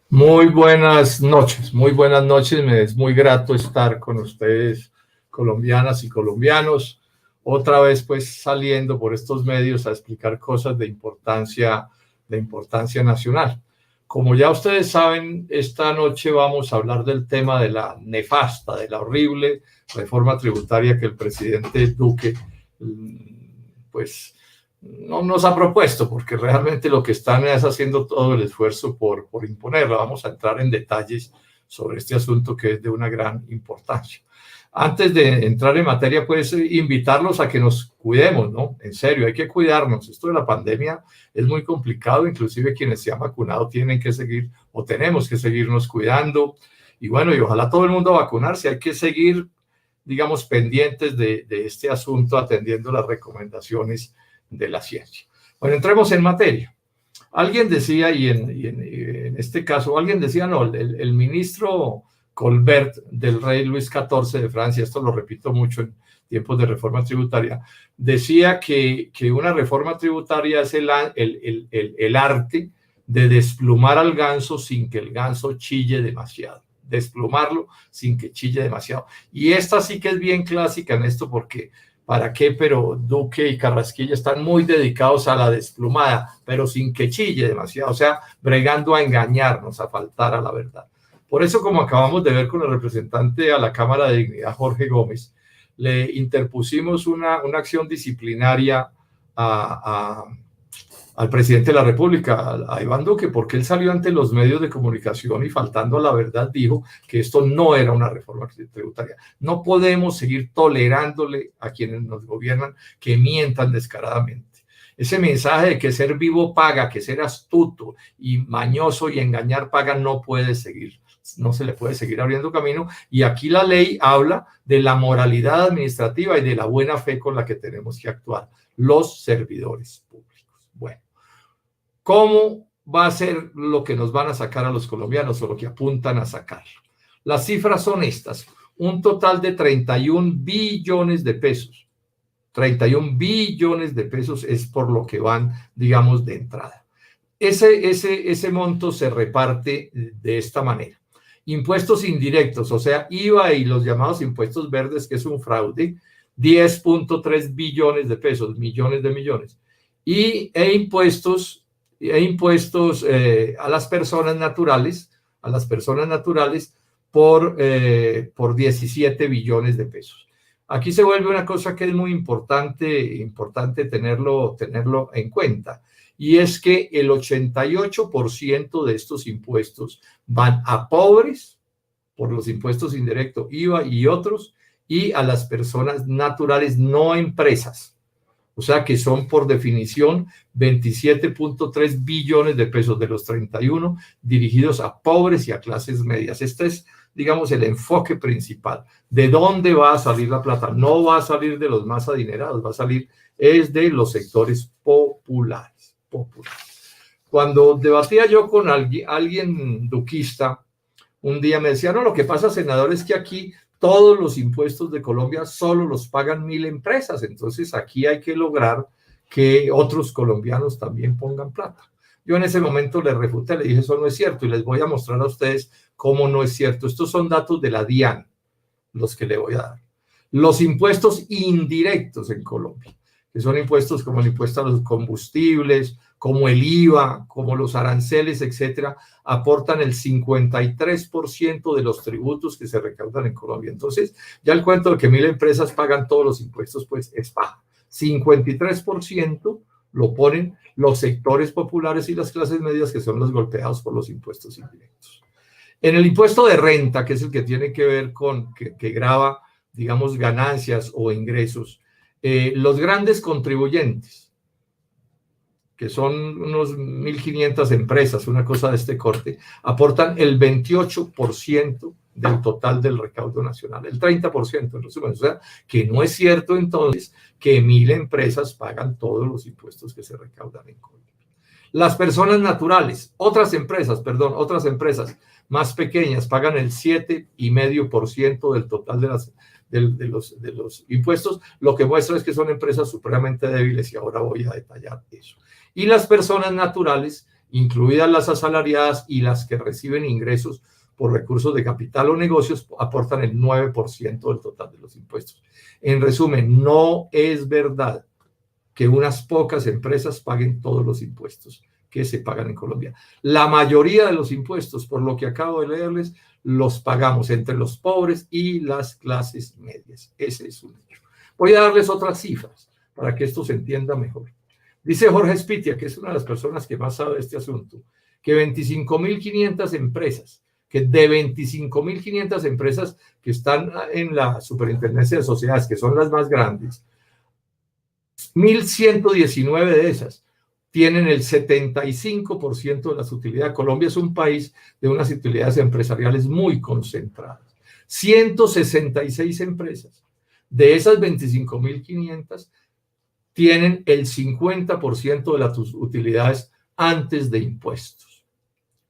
Muy buenas noches, me es muy grato estar con ustedes, colombianas y colombianos, otra vez pues saliendo por estos medios a explicar cosas de importancia nacional. Como ya ustedes saben, esta noche vamos a hablar del tema de la nefasta, de la horrible reforma tributaria que el presidente Duque pues no nos ha propuesto, porque realmente lo que están es haciendo todo el esfuerzo por imponerla. Vamos a entrar en detalles sobre este asunto que es de una gran importancia. Antes de entrar en materia, pues invitarlos a que nos cuidemos, ¿no? En serio, hay que cuidarnos. Esto de la pandemia es muy complicado, inclusive quienes se han vacunado tienen que seguir o tenemos que seguirnos cuidando. Y bueno, y ojalá todo el mundo vacunarse, hay que seguir, digamos, pendientes de este asunto, atendiendo las recomendaciones de la ciencia. Bueno, entremos en materia. Alguien decía, en este caso, alguien decía, no, el ministro Colbert del rey Luis XIV de Francia, esto lo repito mucho en tiempos de reforma tributaria, decía que una reforma tributaria es el arte de desplumar al ganso sin que el ganso chille demasiado, desplumarlo sin que chille demasiado. Y esta sí que es bien clásica en esto porque ¿para qué? Pero Duque y Carrasquilla están muy dedicados a la desplumada, pero sin que chille demasiado, o sea, bregando a engañarnos, a faltar a la verdad. Por eso, como acabamos de ver con el representante a la Cámara de Dignidad, Jorge Gómez, le interpusimos una acción disciplinaria al presidente de la República, a Iván Duque, porque él salió ante los medios de comunicación y faltando a la verdad dijo que esto no era una reforma tributaria. No podemos seguir tolerándole a quienes nos gobiernan que mientan descaradamente. Ese mensaje de que ser vivo paga, que ser astuto y mañoso y engañar paga no puede seguir. No se le puede seguir abriendo camino. Y aquí la ley habla de la moralidad administrativa y de la buena fe con la que tenemos que actuar los servidores públicos. Bueno, ¿cómo va a ser lo que nos van a sacar a los colombianos o lo que apuntan a sacar? Las cifras son estas: un total de 31 billones de pesos. 31 billones de pesos es por lo que van, digamos, de entrada. Ese monto se reparte de esta manera. Impuestos indirectos, o sea, IVA y los llamados impuestos verdes, que es un fraude, 10.3 billones de pesos, millones de millones. E impuestos a las personas naturales, por 17 billones de pesos. Aquí se vuelve una cosa que es muy importante tenerlo en cuenta, y es que el 88% de estos impuestos van a pobres por los impuestos indirectos, IVA y otros, y a las personas naturales no empresas. O sea que son por definición 27.3 billones de pesos de los 31 dirigidos a pobres y a clases medias. Este es, digamos, el enfoque principal. ¿De dónde va a salir la plata? No va a salir de los más adinerados, va a salir es de los sectores populares. Cuando debatía yo con alguien duquista, un día me decía, no, lo que pasa, senador, es que aquí todos los impuestos de Colombia solo los pagan 1.000 empresas, entonces aquí hay que lograr que otros colombianos también pongan plata. Yo en ese momento le refuté, le dije, eso no es cierto, y les voy a mostrar a ustedes cómo no es cierto. Estos son datos de la DIAN, los que le voy a dar. Los impuestos indirectos en Colombia, que son impuestos como el impuesto a los combustibles, como el IVA, como los aranceles, etcétera, aportan el 53% de los tributos que se recaudan en Colombia. Entonces, ya el cuento de que 1.000 empresas pagan todos los impuestos, pues es baja. 53% lo ponen los sectores populares y las clases medias, que son los golpeados por los impuestos indirectos. En el impuesto de renta, que es el que tiene que ver con que grava, digamos, ganancias o ingresos, los grandes contribuyentes, que son unos 1.500 empresas, una cosa de este corte, aportan el 28% del total del recaudo nacional, el 30% en resumen. O sea, que no es cierto entonces que 1.000 empresas pagan todos los impuestos que se recaudan en Colombia. Las personas naturales, otras empresas más pequeñas pagan el 7,5% del total de los impuestos, lo que muestra es que son empresas supremamente débiles y ahora voy a detallar eso. Y las personas naturales incluidas las asalariadas y las que reciben ingresos por recursos de capital o negocios, aportan el 9% del total de los impuestos. En resumen, no es verdad que unas pocas empresas paguen todos los impuestos que se pagan en Colombia. La mayoría de los impuestos, por lo que acabo de leerles, los pagamos entre los pobres y las clases medias. Ese es un hecho. Voy a darles otras cifras para que esto se entienda mejor. Dice Jorge Spitia, que es una de las personas que más sabe de este asunto, que 25.500 empresas, que de 25.500 empresas que están en la Superintendencia de Sociedades, que son las más grandes, 1.119 de esas tienen el 75% de las utilidades. Colombia es un país de unas utilidades empresariales muy concentradas. 166 empresas de esas 25.500 tienen el 50% de las utilidades antes de impuestos.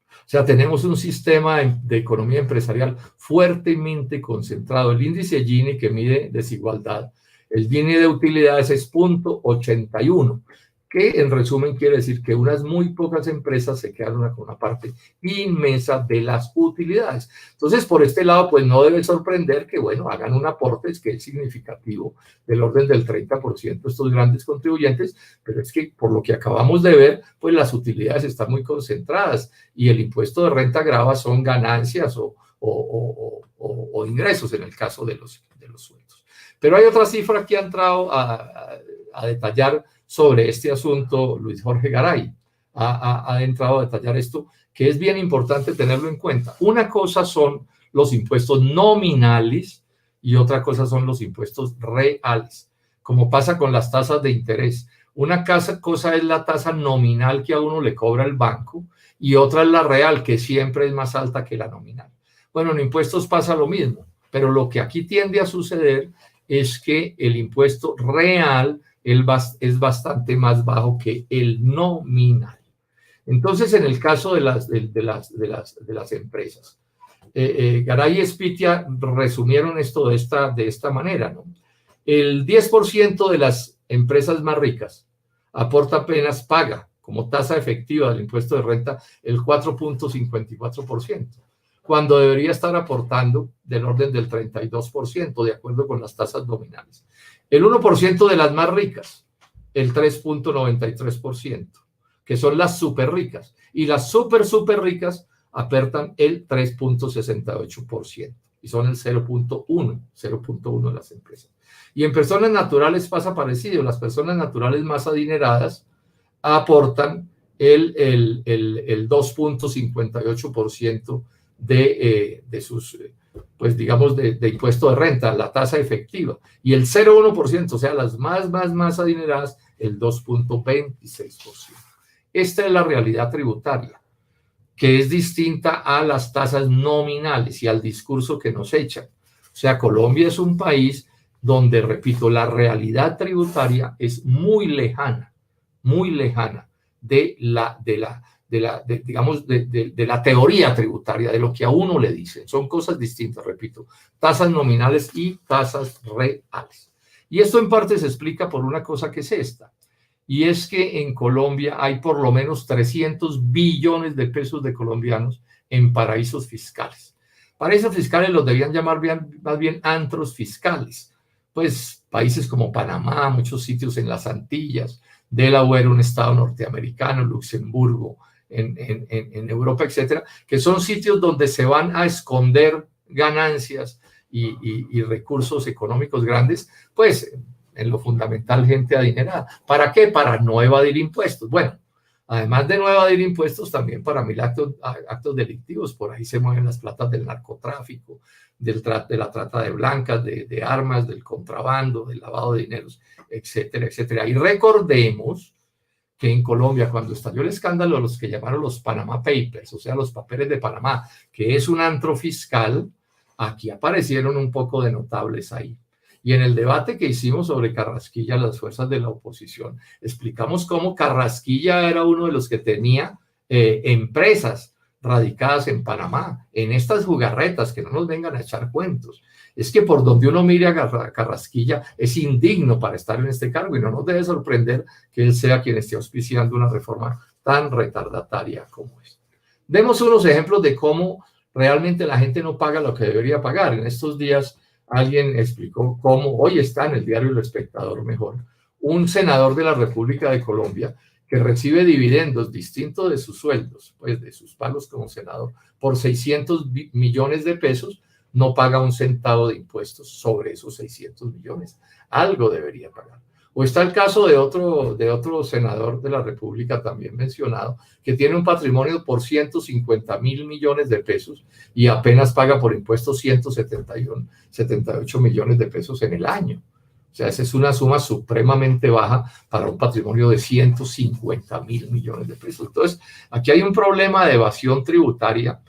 O sea, tenemos un sistema de economía empresarial fuertemente concentrado. El índice Gini, que mide desigualdad, el Gini de utilidades es 0.81, que en resumen quiere decir que unas muy pocas empresas se quedan con una parte inmensa de las utilidades. Entonces, por este lado, pues no debe sorprender que, bueno, hagan un aporte que es significativo del orden del 30% estos grandes contribuyentes, pero es que por lo que acabamos de ver, pues las utilidades están muy concentradas y el impuesto de renta grava son ganancias o ingresos en el caso de los sueldos. Pero hay otra cifra que ha entrado a detallar sobre este asunto Luis Jorge Garay. Ha entrado a detallar esto, que es bien importante tenerlo en cuenta. Una cosa son los impuestos nominales y otra cosa son los impuestos reales, como pasa con las tasas de interés. Una cosa es la tasa nominal que a uno le cobra el banco y otra es la real, que siempre es más alta que la nominal. Bueno, en impuestos pasa lo mismo, pero lo que aquí tiende a suceder es que el impuesto real es bastante más bajo que el nominal. Entonces, en el caso de las empresas, Garay y Spitia resumieron esto de esta manera, ¿no? El 10% de las empresas más ricas paga como tasa efectiva del impuesto de renta el 4.54%, cuando debería estar aportando del orden del 32%, de acuerdo con las tasas nominales. El 1% de las más ricas, el 3.93%, que son las súper ricas. Y las súper ricas aportan el 3.68%. Y son el 0.1 de las empresas. Y en personas naturales pasa parecido. Las personas naturales más adineradas aportan el 2.58% de sus, pues digamos, de impuesto de renta, la tasa efectiva, y el 0.1%, o sea, las más adineradas, el 2.26%. Esta es la realidad tributaria, que es distinta a las tasas nominales y al discurso que nos echan. O sea, Colombia es un país donde, repito, la realidad tributaria es muy lejana de la teoría tributaria, de lo que a uno le dicen. Son cosas distintas, repito, tasas nominales y tasas reales. Y esto en parte se explica por una cosa que es esta, y es que en Colombia hay por lo menos 300 billones de pesos de colombianos en paraísos fiscales. Paraísos fiscales los debían llamar más bien antros fiscales, pues países como Panamá, muchos sitios en las Antillas, Delaware, un estado norteamericano, Luxemburgo, en Europa, etcétera, que son sitios donde se van a esconder ganancias y recursos económicos grandes, pues en lo fundamental gente adinerada. ¿Para qué? Para no evadir impuestos. Bueno, además de no evadir impuestos, también para mil actos delictivos. Por ahí se mueven las platas del narcotráfico, de la trata de blancas, de armas, del contrabando, del lavado de dineros, etcétera, etcétera. Y recordemos que en Colombia, cuando estalló el escándalo, los que llamaron los Panama Papers, o sea, los papeles de Panamá, que es un antro fiscal, aquí aparecieron un poco de notables ahí. Y en el debate que hicimos sobre Carrasquilla, las fuerzas de la oposición, explicamos cómo Carrasquilla era uno de los que tenía empresas radicadas en Panamá, en estas jugarretas, que no nos vengan a echar cuentos. Es que por donde uno mire a Carrasquilla es indigno para estar en este cargo y no nos debe sorprender que él sea quien esté auspiciando una reforma tan retardataria como esta. Demos unos ejemplos de cómo realmente la gente no paga lo que debería pagar. En estos días alguien explicó cómo, hoy está en el diario El Espectador mejor, un senador de la República de Colombia que recibe dividendos distintos de sus sueldos, pues de sus pagos como senador, por 600 millones de pesos, no paga un centavo de impuestos sobre esos 600 millones. Algo debería pagar. O está el caso de otro senador de la República también mencionado, que tiene un patrimonio por 150.000 millones de pesos y apenas paga por impuestos 178 millones de pesos en el año. O sea, esa es una suma supremamente baja para un patrimonio de 150.000 millones de pesos. Entonces, aquí hay un problema de evasión tributaria.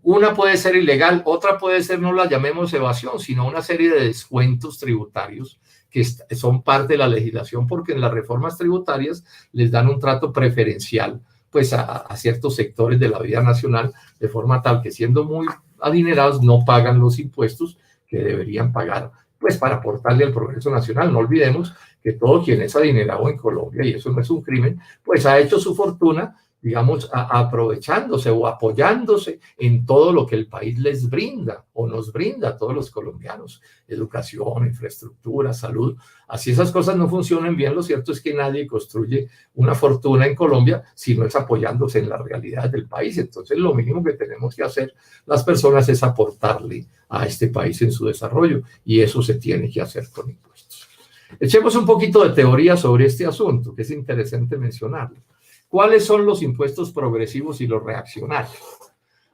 Una puede ser ilegal, otra puede ser, no la llamemos evasión, sino una serie de descuentos tributarios que son parte de la legislación, porque en las reformas tributarias les dan un trato preferencial pues a ciertos sectores de la vida nacional, de forma tal que siendo muy adinerados no pagan los impuestos que deberían pagar, pues para aportarle al progreso nacional. No olvidemos que todo quien es adinerado en Colombia, y eso no es un crimen, pues ha hecho su fortuna, digamos, aprovechándose o apoyándose en todo lo que el país les brinda o nos brinda a todos los colombianos: educación, infraestructura, salud. Así esas cosas no funcionan bien, lo cierto es que nadie construye una fortuna en Colombia si no es apoyándose en la realidad del país. Entonces, lo mínimo que tenemos que hacer las personas es aportarle a este país en su desarrollo, y eso se tiene que hacer con impuestos. Echemos un poquito de teoría sobre este asunto, que es interesante mencionarlo. ¿Cuáles son los impuestos progresivos y los reaccionarios?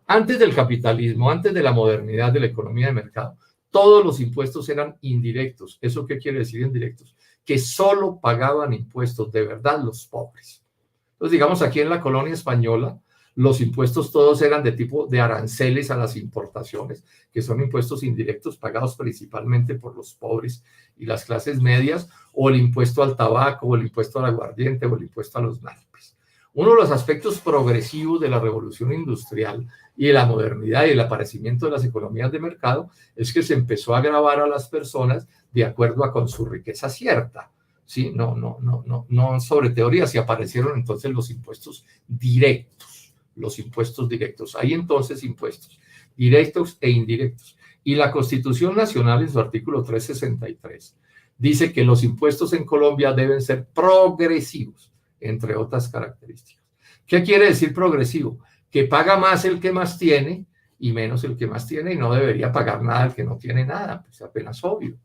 Antes del capitalismo, antes de la modernidad de la economía de mercado, todos los impuestos eran indirectos. ¿Eso qué quiere decir indirectos? Que solo pagaban impuestos de verdad los pobres. Entonces, digamos, aquí en la colonia española, los impuestos todos eran de tipo de aranceles a las importaciones, que son impuestos indirectos pagados principalmente por los pobres y las clases medias, o el impuesto al tabaco, o el impuesto al aguardiente, o el impuesto a los naipes. Uno de los aspectos progresivos de la revolución industrial y de la modernidad y el aparecimiento de las economías de mercado es que se empezó a gravar a las personas de acuerdo con su riqueza cierta. ¿Sí? No sobre teorías, y aparecieron entonces los impuestos directos. Los impuestos directos. Hay entonces impuestos directos e indirectos. Y la Constitución Nacional, en su artículo 363, dice que los impuestos en Colombia deben ser progresivos, entre otras características. ¿Qué quiere decir progresivo? Que paga más el que más tiene y menos el que más tiene, y no debería pagar nada el que no tiene nada, pues apenas obvio.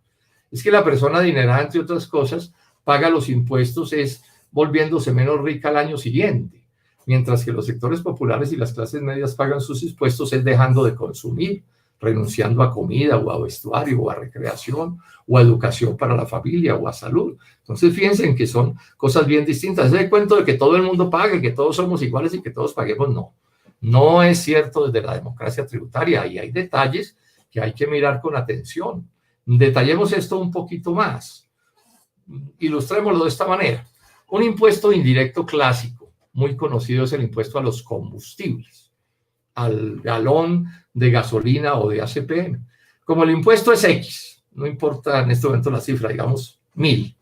Es que la persona adinerada, entre otras cosas, paga los impuestos es volviéndose menos rica al año siguiente, mientras que los sectores populares y las clases medias pagan sus impuestos es dejando de consumir, renunciando a comida o a vestuario o a recreación o a educación para la familia o a salud. Entonces, fíjense en que son cosas bien distintas. Ese cuento de que todo el mundo pague, que todos somos iguales y que todos paguemos, no es cierto desde la democracia tributaria, y hay detalles que hay que mirar con atención. Detallemos esto un poquito más. Ilustrémoslo de esta manera. Un impuesto indirecto clásico, muy conocido, es el impuesto a los combustibles, al galón de gasolina o de ACPM. Como el impuesto es X, no importa en este momento la cifra, digamos 1.000.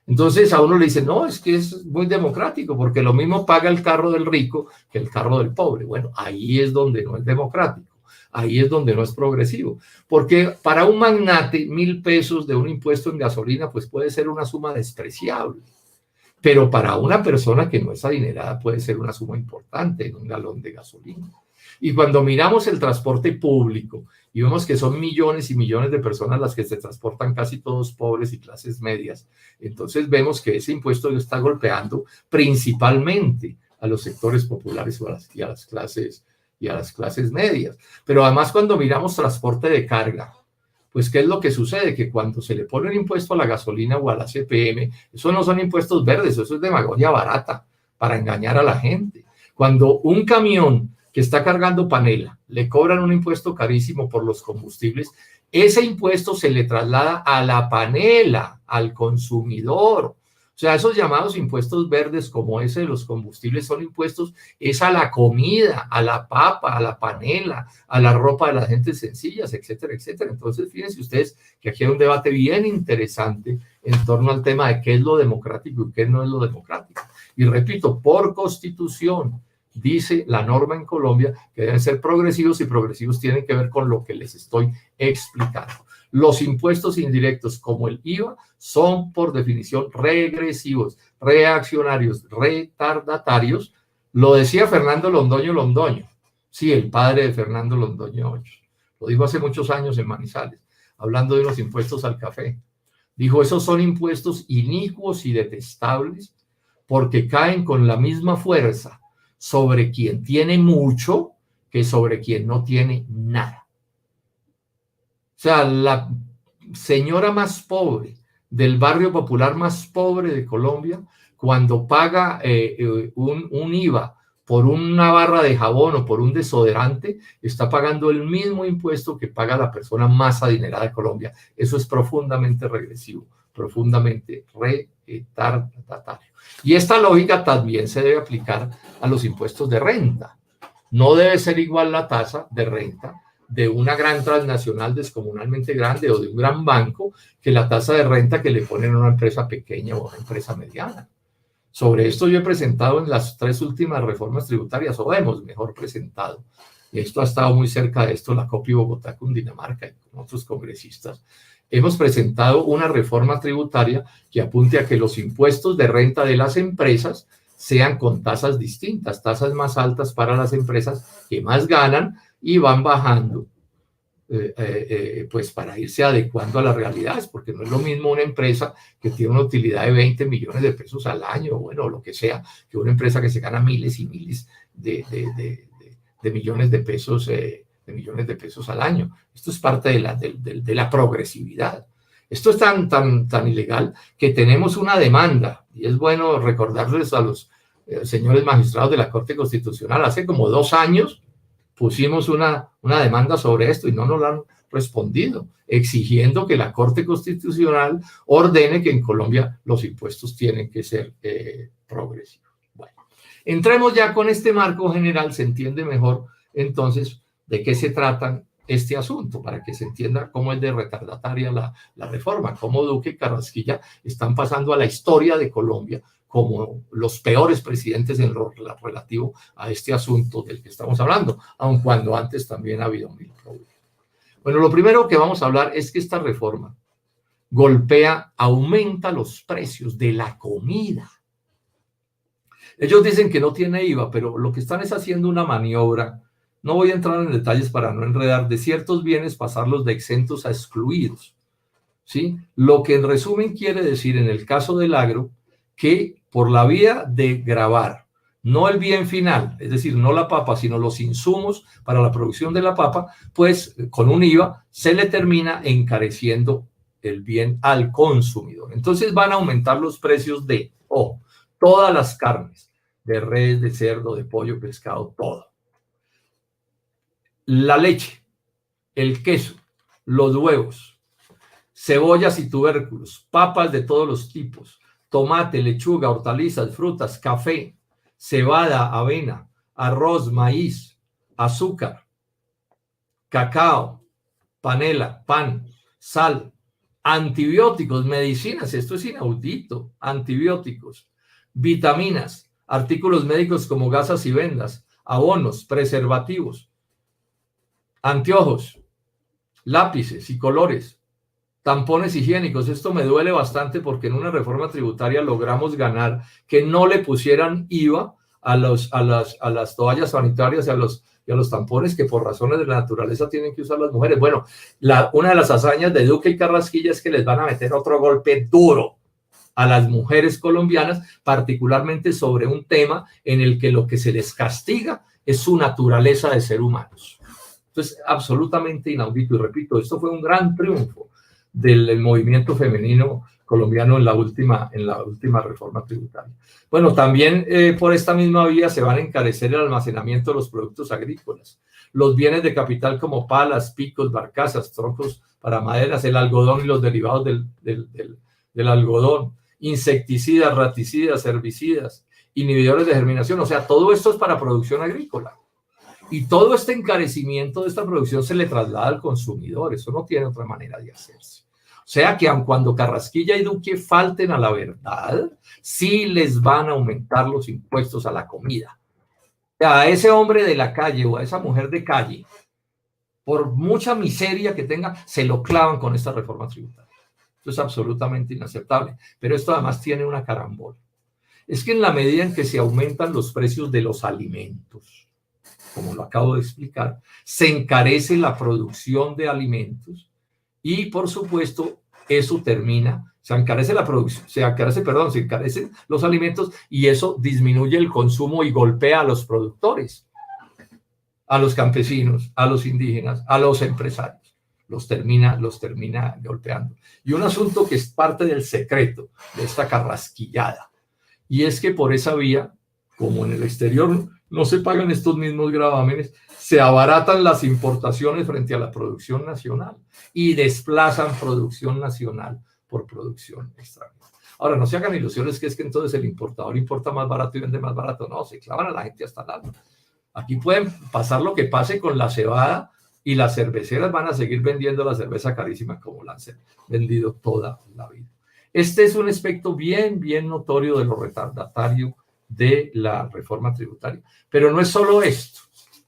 Entonces a uno le dice, no, es que es muy democrático, porque lo mismo paga el carro del rico que el carro del pobre. Bueno, ahí es donde no es democrático, ahí es donde no es progresivo, porque para un magnate 1.000 pesos de un impuesto en gasolina pues puede ser una suma despreciable, pero para una persona que no es adinerada puede ser una suma importante en un galón de gasolina. Y cuando miramos el transporte público y vemos que son millones y millones de personas las que se transportan, casi todos pobres y clases medias, entonces vemos que ese impuesto está golpeando principalmente a los sectores populares y a las clases medias. Pero además, cuando miramos transporte de carga, pues ¿qué es lo que sucede? Que cuando se le pone un impuesto a la gasolina o a la CPM, eso no son impuestos verdes, eso es demagogia barata para engañar a la gente. Cuando un camión que está cargando panela le cobran un impuesto carísimo por los combustibles, ese impuesto se le traslada a la panela, al consumidor. O sea, esos llamados impuestos verdes como ese de los combustibles son impuestos, es a la comida, a la papa, a la panela, a la ropa de las gentes sencillas, etcétera, etcétera. Entonces, fíjense ustedes que aquí hay un debate bien interesante en torno al tema de qué es lo democrático y qué no es lo democrático. Y repito, por constitución, dice la norma en Colombia que deben ser progresivos, y progresivos tienen que ver con lo que les estoy explicando. Los impuestos indirectos como el IVA son por definición regresivos, reaccionarios, retardatarios. Lo decía Fernando Londoño Londoño, sí, el padre de Fernando Londoño Hoyos. Lo dijo hace muchos años en Manizales, hablando de los impuestos al café. Dijo, esos son impuestos inicuos y detestables porque caen con la misma fuerza sobre quien tiene mucho que sobre quien no tiene nada. O sea, la señora más pobre del barrio popular más pobre de Colombia, cuando paga un IVA por una barra de jabón o por un desodorante, está pagando el mismo impuesto que paga la persona más adinerada de Colombia. Eso es profundamente regresivo, profundamente retardatario. Y esta lógica también se debe aplicar a los impuestos de renta. No debe ser igual la tasa de renta de una gran transnacional descomunalmente grande o de un gran banco que la tasa de renta que le ponen a una empresa pequeña o a una empresa mediana. Sobre esto yo he presentado en las 3 últimas reformas tributarias, o hemos mejor presentado, y esto ha estado muy cerca de esto, la COPI Bogotá, Cundinamarca y con otros congresistas. Hemos presentado una reforma tributaria que apunte a que los impuestos de renta de las empresas sean con tasas distintas, tasas más altas para las empresas que más ganan y van bajando, pues para irse adecuando a las realidades, porque no es lo mismo una empresa que tiene una utilidad de 20 millones de pesos al año, bueno, lo que sea, que una empresa que se gana miles y miles de millones de pesos al año. Esto es parte de la progresividad. Esto es tan ilegal que tenemos una demanda, y es bueno recordarles a los señores magistrados de la Corte Constitucional, hace como 2 años pusimos una demanda sobre esto y no nos la han respondido, exigiendo que la Corte Constitucional ordene que en Colombia los impuestos tienen que ser progresivos. Bueno, entremos ya con este marco general, se entiende mejor entonces de qué se trata este asunto, para que se entienda cómo es de retardataria la reforma, cómo Duque y Carrasquilla están pasando a la historia de Colombia como los peores presidentes en lo relativo a este asunto del que estamos hablando, aun cuando antes también ha habido mil problemas. Bueno, lo primero que vamos a hablar es que esta reforma aumenta los precios de la comida. Ellos dicen que no tiene IVA, pero lo que están es haciendo una maniobra, no voy a entrar en detalles para no enredar, de ciertos bienes pasarlos de exentos a excluidos, ¿sí? Lo que en resumen quiere decir en el caso del agro, que por la vía de gravar, no el bien final, es decir, no la papa, sino los insumos para la producción de la papa, pues con un IVA se le termina encareciendo el bien al consumidor. Entonces van a aumentar los precios de todas las carnes, de res, de cerdo, de pollo, pescado, todo. La leche, el queso, los huevos, cebollas y tubérculos, papas de todos los tipos, tomate, lechuga, hortalizas, frutas, café, cebada, avena, arroz, maíz, azúcar, cacao, panela, pan, sal, antibióticos, medicinas, esto es inaudito, antibióticos, vitaminas, artículos médicos como gasas y vendas, abonos, preservativos, anteojos, lápices y colores, tampones higiénicos. Esto me duele bastante porque en una reforma tributaria logramos ganar que no le pusieran IVA a las toallas sanitarias y a los tampones que por razones de la naturaleza tienen que usar las mujeres. Bueno, una de las hazañas de Duque y Carrasquilla es que les van a meter otro golpe duro a las mujeres colombianas, particularmente sobre un tema en el que lo que se les castiga es su naturaleza de ser humanos. Entonces, absolutamente inaudito. Y repito, esto fue un gran triunfo del movimiento femenino colombiano en la última reforma tributaria. Bueno, también por esta misma vía se van a encarecer el almacenamiento de los productos agrícolas, los bienes de capital como palas, picos, barcazas, troncos para maderas, el algodón y los derivados del algodón, insecticidas, raticidas, herbicidas, inhibidores de germinación. O sea, todo esto es para producción agrícola. Y todo este encarecimiento de esta producción se le traslada al consumidor. Eso no tiene otra manera de hacerse. sea que aun cuando Carrasquilla y Duque falten a la verdad, sí les van a aumentar los impuestos a la comida. A ese hombre de la calle o a esa mujer de calle, por mucha miseria que tenga, se lo clavan con esta reforma tributaria. Esto es absolutamente inaceptable. Pero esto además tiene una carambola. Es que en la medida en que se aumentan los precios de los alimentos, como lo acabo de explicar, se encarece la producción de alimentos y, por supuesto, eso termina, se encarece la producción, se encarecen los alimentos y eso disminuye el consumo y golpea a los productores, a los campesinos, a los indígenas, a los empresarios. Los termina golpeando. Y un asunto que es parte del secreto de esta carrasquillada, y es que por esa vía, como en el exterior no se pagan estos mismos gravámenes, se abaratan las importaciones frente a la producción nacional y desplazan producción nacional por producción extranjera. Ahora, no se hagan ilusiones que es que entonces el importador importa más barato y vende más barato. No, se clavan a la gente hasta el alma. Aquí pueden pasar lo que pase con la cebada y las cerveceras van a seguir vendiendo la cerveza carísima como la han vendido toda la vida. Este es un aspecto bien notorio de lo retardatario de la reforma tributaria. Pero no es solo esto.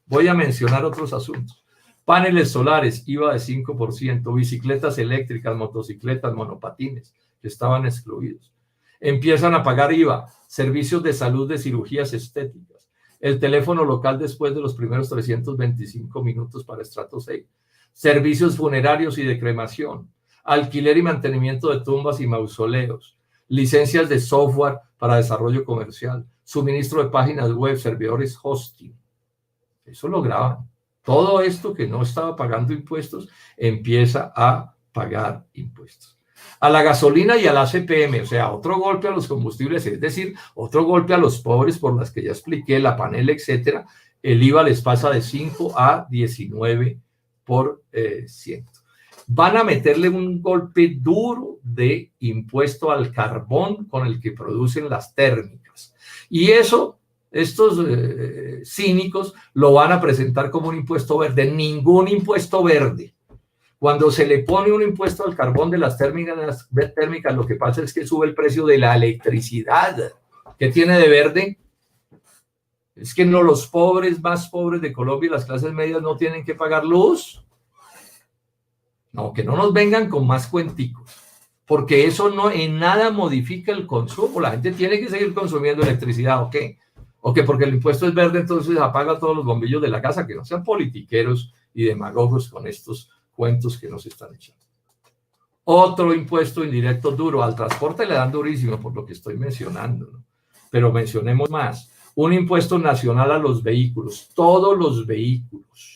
Voy a mencionar otros asuntos. Paneles solares, IVA de 5%, bicicletas eléctricas, motocicletas, monopatines, que estaban excluidos. Empiezan a pagar IVA, servicios de salud de cirugías estéticas, el teléfono local después de los primeros 325 minutos para estrato 6, servicios funerarios y de cremación, alquiler y mantenimiento de tumbas y mausoleos, licencias de software para desarrollo comercial, suministro de páginas web, servidores hosting. Eso lo graban. Todo esto que no estaba pagando impuestos empieza a pagar impuestos. A la gasolina y al ACPM, o sea, otro golpe a los combustibles, es decir, otro golpe a los pobres por las que ya expliqué, la panela, etcétera. El IVA les pasa de 5 a 19%. Van a meterle un golpe duro de impuesto al carbón con el que producen las térmicas. Y eso, estos cínicos lo van a presentar como un impuesto verde. Ningún impuesto verde. Cuando se le pone un impuesto al carbón de las térmicas, lo que pasa es que sube el precio de la electricidad. ¿Qué tiene de verde? Es que no, los pobres, más pobres de Colombia y las clases medias no tienen que pagar luz. No, que no nos vengan con más cuenticos, porque eso no en nada modifica el consumo. La gente tiene que seguir consumiendo electricidad, ¿o qué? O que porque el impuesto es verde, entonces apaga todos los bombillos de la casa, que no sean politiqueros y demagogos con estos cuentos que nos están echando. Otro impuesto indirecto duro, al transporte le dan durísimo por lo que estoy mencionando, ¿no? Pero mencionemos más. Un impuesto nacional a los vehículos, todos los vehículos.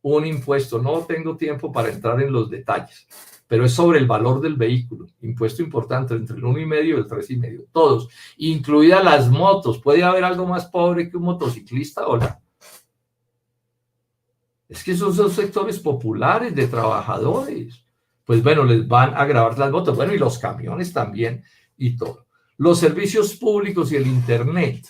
Un impuesto, no tengo tiempo para entrar en los detalles, pero es sobre el valor del vehículo, impuesto importante entre el 1,5 y el 3,5, todos, incluidas las motos. ¿Puede haber algo más pobre que un motociclista? Hola. Es que esos son sectores populares de trabajadores. Pues bueno, les van a grabar las motos, bueno, y los camiones también y todo. Los servicios públicos y el internet.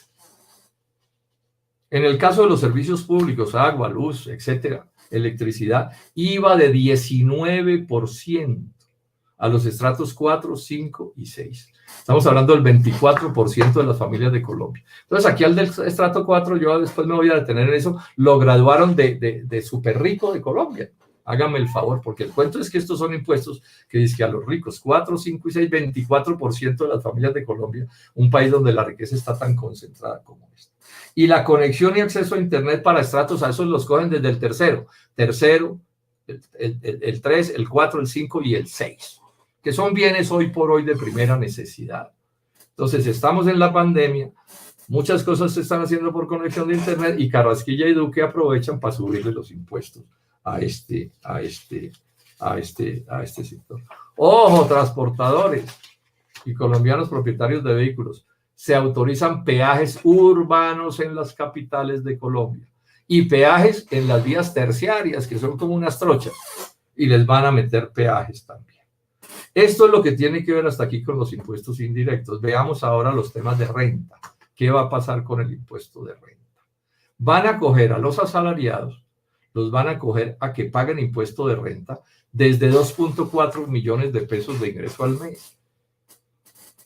En el caso de los servicios públicos, agua, luz, etcétera, electricidad, IVA de 19% a los estratos 4, 5 y 6. Estamos hablando del 24% de las familias de Colombia. Entonces, aquí al del estrato 4, yo después me voy a detener en eso, lo graduaron de súper rico de Colombia. Hágame el favor, porque el cuento es que estos son impuestos que dice que a los ricos, 4, 5 y 6, 24% de las familias de Colombia, un país donde la riqueza está tan concentrada como esta. Y la conexión y acceso a Internet para estratos, a esos los cogen desde el tercero, el 3, el 4, el 5 y el 6, que son bienes hoy por hoy de primera necesidad. Entonces, estamos en la pandemia, muchas cosas se están haciendo por conexión de Internet y Carrasquilla y Duque aprovechan para subirle los impuestos a este sector. Ojo, transportadores y colombianos propietarios de vehículos. Se autorizan peajes urbanos en las capitales de Colombia y peajes en las vías terciarias, que son como unas trochas, y les van a meter peajes también. Esto es lo que tiene que ver hasta aquí con los impuestos indirectos. Veamos ahora los temas de renta. ¿Qué va a pasar con el impuesto de renta? Van a coger a los asalariados, los van a coger a que paguen impuesto de renta desde 2.4 millones de pesos de ingreso al mes.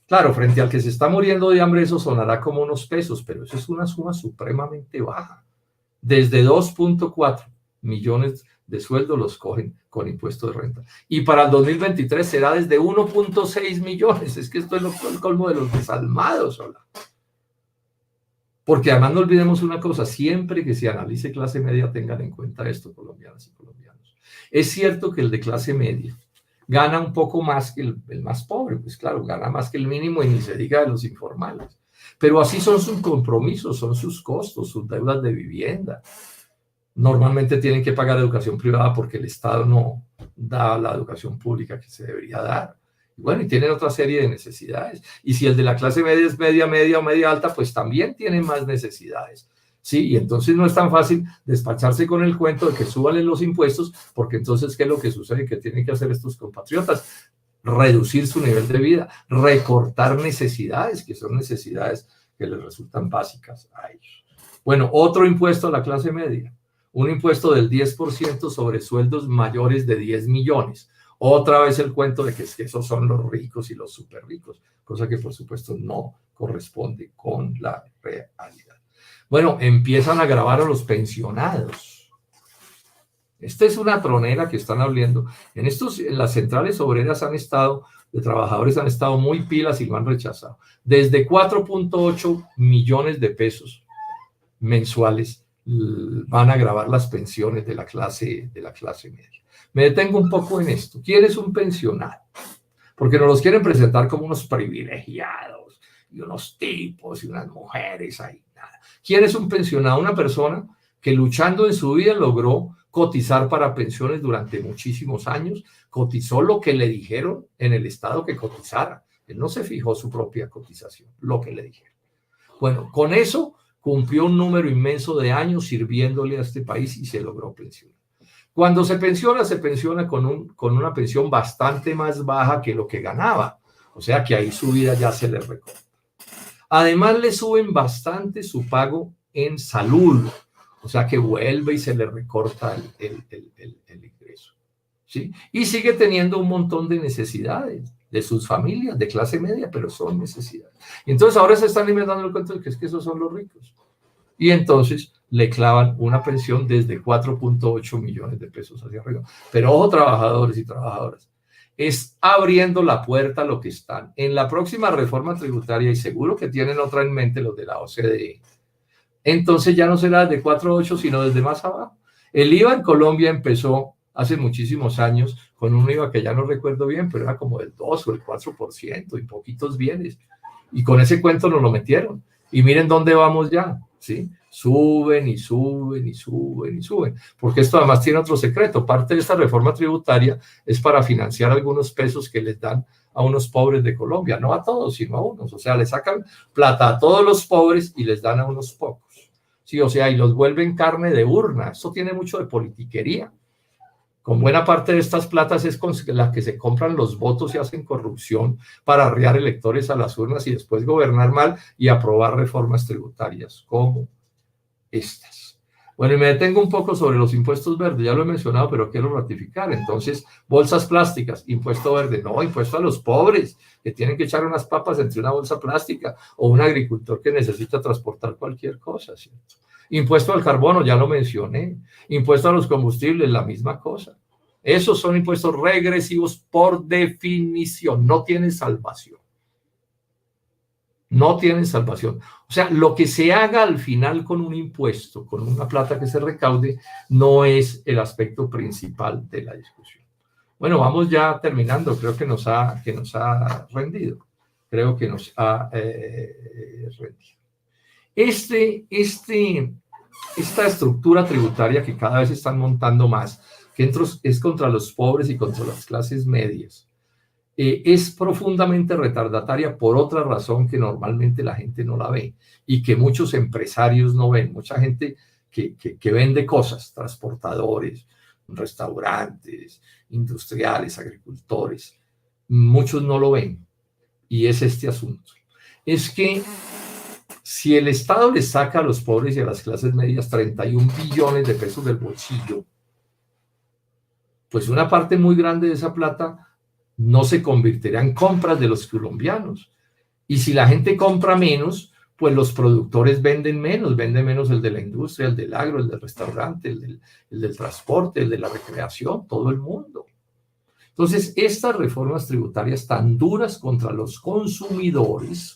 Claro, frente al que se está muriendo de hambre, eso sonará como unos pesos, pero eso es una suma supremamente baja. Desde 2.4 millones de sueldo los cogen con impuesto de renta. Y para el 2023 será desde 1.6 millones. Es que esto es el colmo de los desalmados. Hola. Porque además no olvidemos una cosa, siempre que se analice clase media, tengan en cuenta esto, colombianas y colombianos. Es cierto que el de clase media gana un poco más que el más pobre, pues claro, gana más que el mínimo y ni se diga de los informales. Pero así son sus compromisos, son sus costos, sus deudas de vivienda. Normalmente tienen que pagar educación privada porque el Estado no da la educación pública que se debería dar. Bueno, y tienen otra serie de necesidades. Y si el de la clase media es media, media o media alta, pues también tienen más necesidades. Sí, y entonces no es tan fácil despacharse con el cuento de que suban los impuestos, porque entonces, ¿qué es lo que sucede? Que tienen que hacer estos compatriotas, reducir su nivel de vida, recortar necesidades, que son necesidades que les resultan básicas a ellos. Bueno, otro impuesto a la clase media, un impuesto del 10% sobre sueldos mayores de 10 millones. Otra vez el cuento de que esos son los ricos y los súper ricos, cosa que por supuesto no corresponde con la realidad. Bueno, empiezan a gravar a los pensionados. Esta es una tronera que están hablando. En las centrales obreras de trabajadores han estado muy pilas y lo han rechazado. Desde 4.8 millones de pesos mensuales van a gravar las pensiones de la clase media. Me detengo un poco en esto. ¿Quién es un pensionado? Porque nos los quieren presentar como unos privilegiados y unos tipos y unas mujeres ahí. Nada. ¿Quién es un pensionado? Una persona que luchando en su vida logró cotizar para pensiones durante muchísimos años, cotizó lo que le dijeron en el Estado que cotizara. Él no se fijó su propia cotización, lo que le dijeron. Bueno, con eso cumplió un número inmenso de años sirviéndole a este país y se logró pensionar. Cuando se pensiona con una pensión bastante más baja que lo que ganaba. O sea que ahí su vida ya se le recorta. Además le suben bastante su pago en salud. O sea que vuelve y se le recorta el ingreso. ¿Sí? Y sigue teniendo un montón de necesidades de sus familias, de clase media, pero son necesidades. Y entonces ahora se están inventando el cuento de que es que esos son los ricos. Y entonces le clavan una pensión desde 4.8 millones de pesos hacia arriba. Pero ojo, trabajadores y trabajadoras, es abriendo la puerta a lo que están. En la próxima reforma tributaria, y seguro que tienen otra en mente los de la OCDE, entonces ya no será desde 4.8, sino desde más abajo. El IVA en Colombia empezó hace muchísimos años con un IVA que ya no recuerdo bien, pero era como del 2 o el 4% y poquitos bienes. Y con ese cuento nos lo metieron. Y miren dónde vamos ya, ¿sí? Suben y suben y suben y suben. Porque esto además tiene otro secreto. Parte de esta reforma tributaria es para financiar algunos pesos que les dan a unos pobres de Colombia. No a todos, sino a unos. O sea, le sacan plata a todos los pobres y les dan a unos pocos. Sí, o sea, y los vuelven carne de urna. Eso tiene mucho de politiquería. Con buena parte de estas platas es con las que se compran los votos y hacen corrupción para arriar electores a las urnas y después gobernar mal y aprobar reformas tributarias como estas. Bueno, y me detengo un poco sobre los impuestos verdes, ya lo he mencionado, pero quiero ratificar. Entonces, bolsas plásticas, impuesto verde, no, impuesto a los pobres, que tienen que echar unas papas entre una bolsa plástica, o un agricultor que necesita transportar cualquier cosa, ¿cierto? Impuesto al carbono, ya lo mencioné. Impuesto a los combustibles, la misma cosa. Esos son impuestos regresivos por definición, no tienen salvación. No tienen salvación. O sea, lo que se haga al final con un impuesto, con una plata que se recaude, no es el aspecto principal de la discusión. Bueno, vamos ya terminando. Creo que nos ha rendido. Creo que nos ha rendido. Esta estructura tributaria que cada vez están montando más, que es contra los pobres y contra las clases medias, es profundamente retardataria por otra razón que normalmente la gente no la ve y que muchos empresarios no ven. Mucha gente que vende cosas, transportadores, restaurantes, industriales, agricultores, muchos no lo ven. Y es este asunto. Es que Si el Estado le saca a los pobres y a las clases medias 31 billones de pesos del bolsillo, pues una parte muy grande de esa plata no se convertirá en compras de los colombianos. Y si la gente compra menos, pues los productores venden menos el de la industria, el del agro, el del restaurante, el del transporte, el de la recreación, todo el mundo. Entonces, estas reformas tributarias tan duras contra los consumidores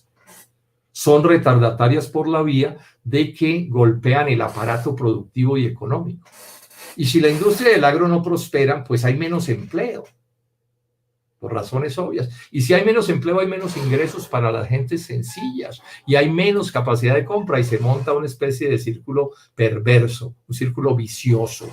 son retardatarias por la vía de que golpean el aparato productivo y económico. Y si la industria del agro no prospera, pues hay menos empleo, por razones obvias. Y si hay menos empleo, hay menos ingresos para las gentes sencillas y hay menos capacidad de compra y se monta una especie de círculo perverso, un círculo vicioso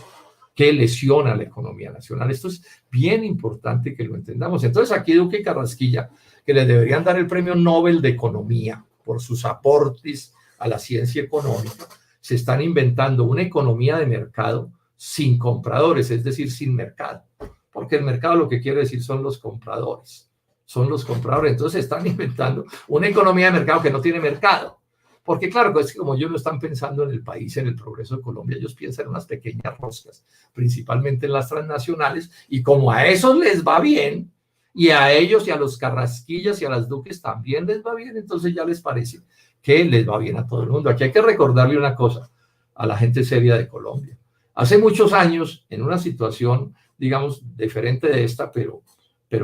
que lesiona la economía nacional. Esto es bien importante que lo entendamos. Entonces aquí Duque y Carrasquilla, que le deberían dar el premio Nobel de Economía por sus aportes a la ciencia económica, se están inventando una economía de mercado sin compradores, es decir, sin mercado. Porque el mercado lo que quiere decir son los compradores. Son los compradores. Entonces están inventando una economía de mercado que no tiene mercado. Porque claro, pues como ellos no están pensando en el país, en el progreso de Colombia, ellos piensan en unas pequeñas roscas, principalmente en las transnacionales, y como a esos les va bien, y a ellos y a los Carrasquillas y a las Duques también les va bien, entonces ya les parece que les va bien a todo el mundo. Aquí hay que recordarle una cosa a la gente seria de Colombia. Hace muchos años, en una situación, digamos, diferente de esta, pero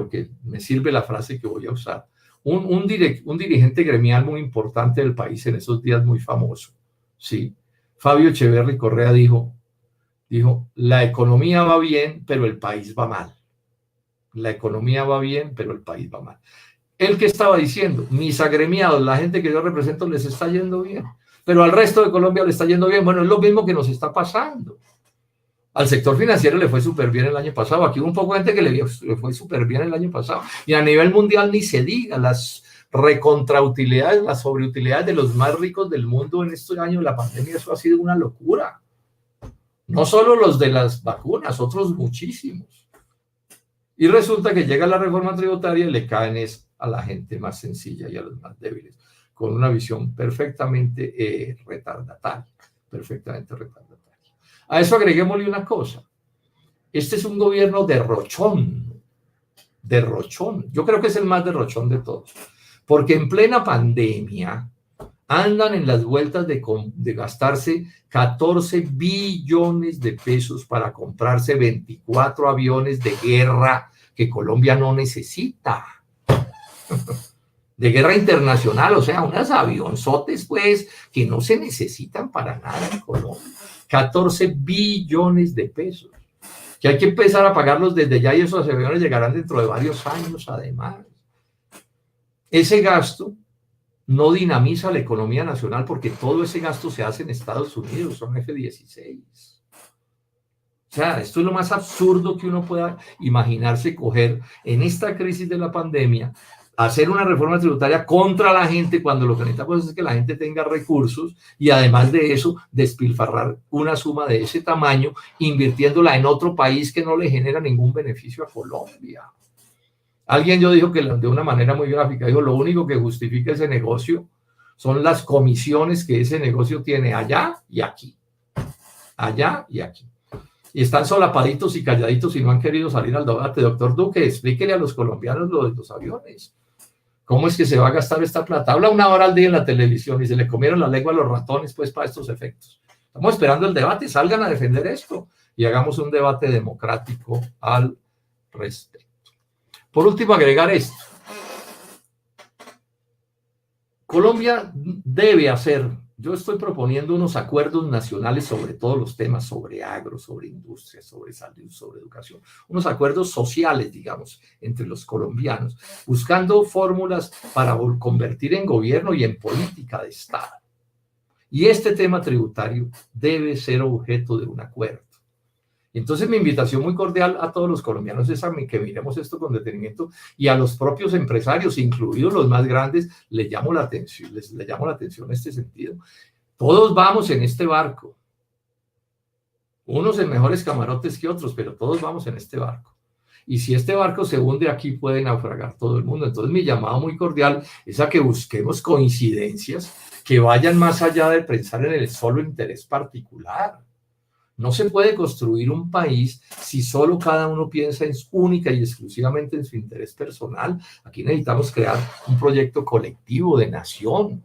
que me sirve la frase que voy a usar, un dirigente gremial muy importante del país en esos días, muy famoso, ¿sí? Fabio Echeverry Correa dijo, la economía va bien, pero el país va mal. La economía va bien, pero el país va mal. ¿Él qué estaba diciendo? Mis agremiados, la gente que yo represento, les está yendo bien, pero al resto de Colombia le está yendo bien. Bueno, es lo mismo que nos está pasando. Al sector financiero le fue súper bien el año pasado. Aquí hubo un poco de gente que le fue súper bien el año pasado. Y a nivel mundial ni se diga, las recontrautilidades, las sobreutilidades de los más ricos del mundo en estos años de la pandemia, eso ha sido una locura. No solo los de las vacunas, otros muchísimos. Y resulta que llega la reforma tributaria y le caen a la gente más sencilla y a los más débiles, con una visión perfectamente retardataria, perfectamente retardataria. A eso agreguémosle una cosa. Este es un gobierno derrochón. Yo creo que es el más derrochón de todos. Porque en plena pandemia andan en las vueltas de gastarse 14 billones de pesos para comprarse 24 aviones de guerra que Colombia no necesita. De guerra internacional, o sea, unas avionzotes, pues, que no se necesitan para nada en Colombia. 14 billones de pesos, que hay que empezar a pagarlos desde ya y esos aviones llegarán dentro de varios años además. Ese gasto no dinamiza la economía nacional porque todo ese gasto se hace en Estados Unidos, son F-16. O sea, esto es lo más absurdo que uno pueda imaginarse, coger en esta crisis de la pandemia, hacer una reforma tributaria contra la gente cuando lo que necesitamos es que la gente tenga recursos y además de eso despilfarrar una suma de ese tamaño invirtiéndola en otro país que no le genera ningún beneficio a Colombia. Alguien yo dijo que de una manera muy gráfica, dijo, lo único que justifica ese negocio son las comisiones que ese negocio tiene allá y aquí. Allá y aquí. Y están solapaditos y calladitos y no han querido salir al debate. Doctor Duque, explíquele a los colombianos lo de los aviones. ¿Cómo es que se va a gastar esta plata? Habla 1 hora al día en la televisión y se le comieron la lengua a los ratones, pues, para estos efectos. Estamos esperando el debate, salgan a defender esto y hagamos un debate democrático al respecto. Por último, agregar esto. Colombia debe hacer, yo estoy proponiendo unos acuerdos nacionales sobre todos los temas, sobre agro, sobre industria, sobre salud, sobre educación, unos acuerdos sociales, digamos, entre los colombianos, buscando fórmulas para convertir en gobierno y en política de Estado. Y este tema tributario debe ser objeto de un acuerdo. Entonces mi invitación muy cordial a todos los colombianos es a que miremos esto con detenimiento y a los propios empresarios, incluidos los más grandes, les llamo la atención en este sentido. Todos vamos en este barco, unos en mejores camarotes que otros, pero todos vamos en este barco. Y si este barco se hunde, aquí puede naufragar todo el mundo. Entonces mi llamado muy cordial es a que busquemos coincidencias que vayan más allá de pensar en el solo interés particular. No se puede construir un país si solo cada uno piensa única y exclusivamente en su interés personal. Aquí necesitamos crear un proyecto colectivo de nación.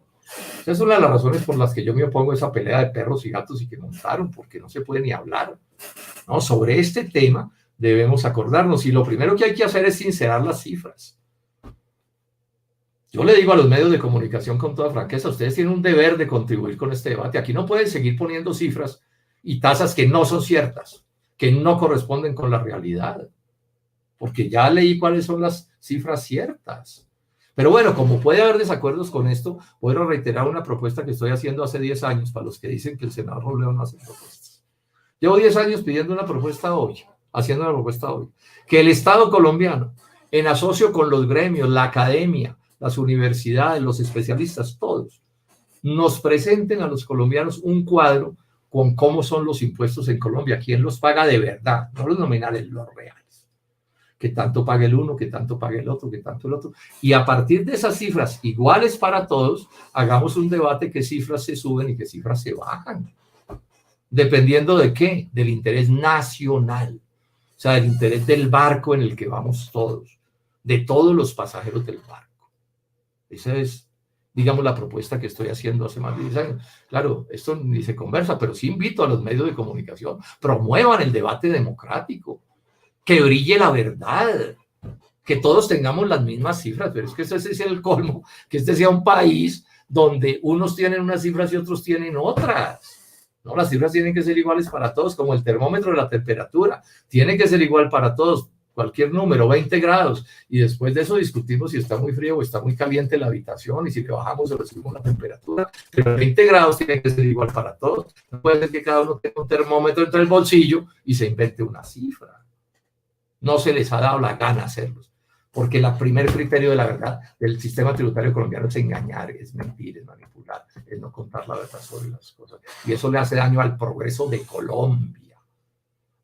Esa es una de las razones por las que yo me opongo a esa pelea de perros y gatos y que montaron, porque no se puede ni hablar, ¿no? Sobre este tema debemos acordarnos, y lo primero que hay que hacer es sincerar las cifras. Yo le digo a los medios de comunicación con toda franqueza, ustedes tienen un deber de contribuir con este debate. Aquí no pueden seguir poniendo cifras y tasas que no son ciertas, que no corresponden con la realidad, porque ya leí cuáles son las cifras ciertas. Pero bueno, como puede haber desacuerdos con esto, voy a reiterar una propuesta que estoy haciendo hace 10 años para los que dicen que el senador Robledo no hace propuestas. Llevo 10 años pidiendo una propuesta hoy, haciendo una propuesta hoy, que el Estado colombiano, en asocio con los gremios, la academia, las universidades, los especialistas, todos, nos presenten a los colombianos un cuadro con cómo son los impuestos en Colombia, quién los paga de verdad, no los nominales, los reales. Que tanto pague el uno, que tanto pague el otro, que tanto el otro. Y a partir de esas cifras iguales para todos, hagamos un debate qué cifras se suben y qué cifras se bajan. ¿Dependiendo de qué? Del interés nacional. O sea, del interés del barco en el que vamos todos, de todos los pasajeros del barco. Esa es, digamos, la propuesta que estoy haciendo hace más de 10 años. Claro, esto ni se conversa, pero sí invito a los medios de comunicación, promuevan el debate democrático, que brille la verdad, que todos tengamos las mismas cifras, pero es que ese es el colmo, que este sea un país donde unos tienen unas cifras y otros tienen otras. No, las cifras tienen que ser iguales para todos, como el termómetro de la temperatura, tiene que ser igual para todos, cualquier número, 20 grados, y después de eso discutimos si está muy frío o está muy caliente la habitación, y si le bajamos o le subimos la temperatura, pero 20 grados tiene que ser igual para todos. No puede ser que cada uno tenga un termómetro entre el bolsillo y se invente una cifra. No se les ha dado la gana hacerlos, porque el primer criterio de la verdad del sistema tributario colombiano es engañar, es mentir, es manipular, es no contar la verdad sobre las cosas. Y eso le hace daño al progreso de Colombia,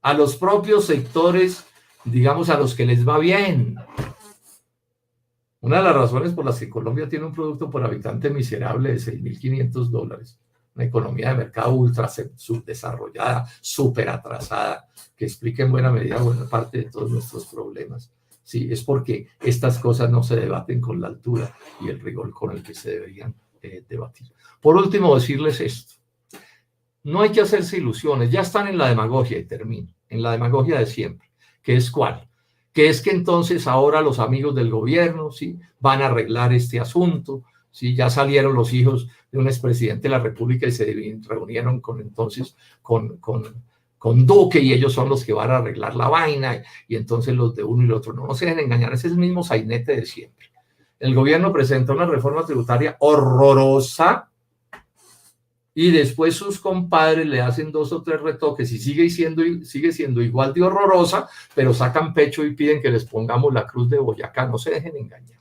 a los propios sectores, digamos, a los que les va bien. Una de las razones por las que Colombia tiene un producto por habitante miserable de $6.500, una economía de mercado ultra subdesarrollada, súper atrasada, que explica en buena medida buena parte de todos nuestros problemas. Sí, es porque estas cosas no se debaten con la altura y el rigor con el que se deberían debatir. Por último, decirles esto. No hay que hacerse ilusiones, ya están en la demagogia, y termino, en la demagogia de siempre, que es ¿cuál? Que es que entonces ahora los amigos del gobierno, ¿sí?, van a arreglar este asunto, ¿sí? Ya salieron los hijos de un expresidente de la República y se reunieron con Duque, y ellos son los que van a arreglar la vaina, y entonces los de uno y el otro. No se dejen engañar, ese es el mismo sainete de siempre. El gobierno presenta una reforma tributaria horrorosa y después sus compadres le hacen 2 o 3 retoques y sigue siendo igual de horrorosa, pero sacan pecho y piden que les pongamos la cruz de Boyacá. No se dejen engañar.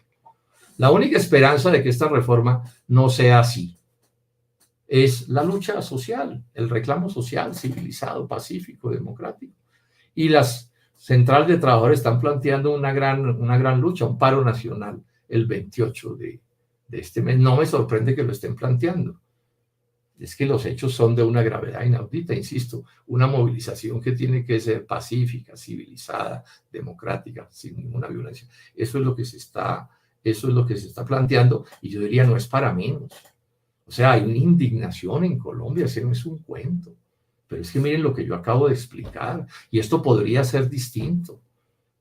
La única esperanza de que esta reforma no sea así es la lucha social, el reclamo social civilizado, pacífico, democrático. Y las centrales de trabajadores están planteando una gran lucha, un paro nacional el 28 de este mes. No me sorprende que lo estén planteando. Es que los hechos son de una gravedad inaudita, insisto, una movilización que tiene que ser pacífica, civilizada, democrática, sin ninguna violencia. Eso es lo que se está planteando, y yo diría no es para menos. O sea, hay una indignación en Colombia, ese no es un cuento. Pero es que miren lo que yo acabo de explicar, y esto podría ser distinto.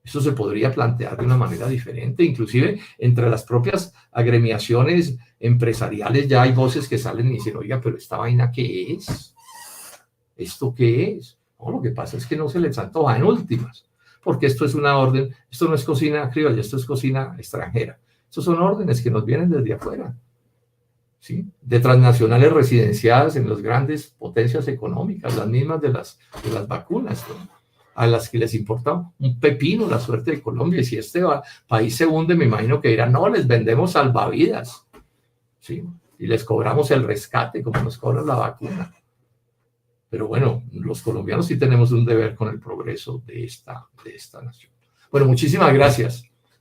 Esto se podría plantear de una manera diferente, inclusive entre las propias agremiaciones empresariales ya hay voces que salen y dicen, oiga, pero esta vaina, ¿qué es? ¿Esto qué es? No, lo que pasa es que no se les antoja en últimas, porque esto es una orden, esto no es cocina criolla, esto es cocina extranjera. Estos son órdenes que nos vienen desde afuera, ¿sí? De transnacionales residenciadas en las grandes potencias económicas, las mismas de las vacunas, ¿no?, a las que les importa un pepino la suerte de Colombia. Y si este país se hunde, me imagino que dirán, no, les vendemos salvavidas, ¿sí?, y les cobramos el rescate como nos cobran la vacuna. Pero bueno, los colombianos sí tenemos un deber con el progreso de esta nación. Bueno, muchísimas gracias.